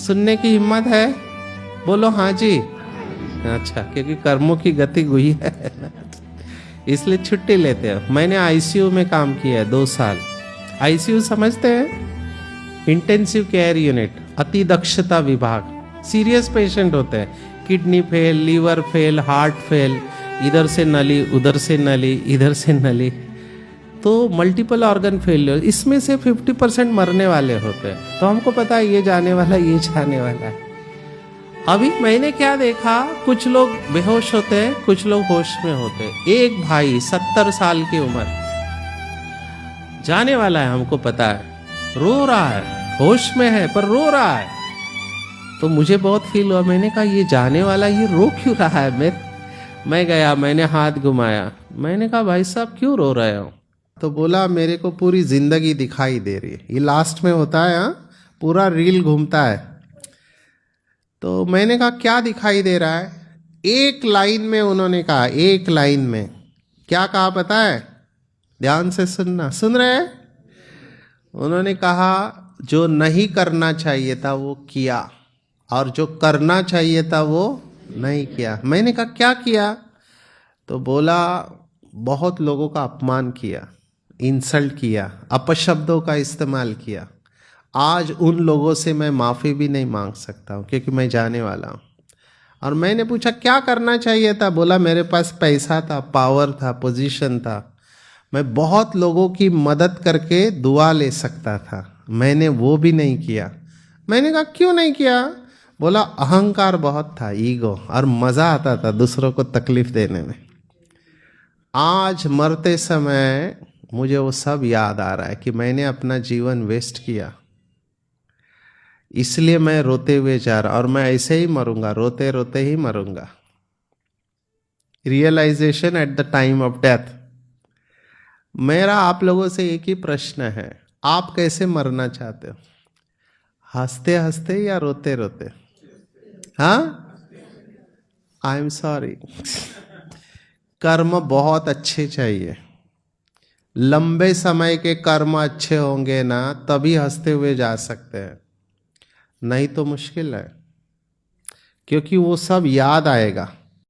सुनने की हिम्मत है? बोलो हाँ जी। अच्छा, क्योंकि कर्मों की गति हुई है इसलिए छुट्टी लेते हैं। मैंने आईसीयू में काम किया है 2 साल। आईसीयू समझते हैं? इंटेंसिव केयर यूनिट, अति दक्षता विभाग। सीरियस पेशेंट होते हैं, kidney fail, liver fail, heart fail, इधर से नली, उधर से नली, इधर से नली, तो मल्टीपल ऑर्गन फेलियर। इसमें से 50% मरने वाले होते हैं। तो हमको पता है ये जाने वाला, ये जाने वाला है। अभी मैंने क्या देखा, कुछ लोग बेहोश होते हैं, कुछ लोग होश में होते हैं। एक भाई 70 साल की उम्र, जाने वाला है, हमको पता है, रो रहा है, होश में है पर रो रहा है। तो मुझे बहुत फील हुआ। मैंने कहा ये जाने वाला ये रो क्यों रहा है? मैं गया, मैंने हाथ घुमाया, मैंने कहा भाई साहब क्यों रो रहे हो? तो बोला मेरे को पूरी जिंदगी दिखाई दे रही है। ये लास्ट में होता है, पूरा रील घूमता है। तो मैंने कहा क्या दिखाई दे रहा है? एक लाइन में उन्होंने कहा, एक लाइन में क्या कहा पता है? ध्यान से सुनना, सुन रहे हैं? उन्होंने कहा जो नहीं करना चाहिए था वो किया, और जो करना चाहिए था वो नहीं किया। मैंने कहा क्या किया? तो बोला बहुत लोगों का अपमान किया, इंसल्ट किया, अपशब्दों का इस्तेमाल किया। आज उन लोगों से मैं माफ़ी भी नहीं मांग सकता हूँ, क्योंकि मैं जाने वाला हूँ। और मैंने पूछा क्या करना चाहिए था? बोला मेरे पास पैसा था, पावर था, पोजीशन था, मैं बहुत लोगों की मदद करके दुआ ले सकता था, मैंने वो भी नहीं किया। मैंने कहा क्यों नहीं किया? बोला अहंकार बहुत था, ईगो, और मज़ा आता था दूसरों को तकलीफ देने में। आज मरते समय मुझे वो सब याद आ रहा है कि मैंने अपना जीवन वेस्ट किया, इसलिए मैं रोते हुए जा रहा, और मैं ऐसे ही मरूंगा, रोते रोते ही मरूंगा। Realisation at the time of death. मेरा आप लोगों से एक ही प्रश्न है, आप कैसे मरना चाहते हो? हंसते हंसते या रोते रोते? हाँ, आई एम सॉरी। कर्म बहुत अच्छे चाहिए, लंबे समय के कर्म अच्छे होंगे ना, तभी हंसते हुए जा सकते हैं, नहीं तो मुश्किल है, क्योंकि वो सब याद आएगा।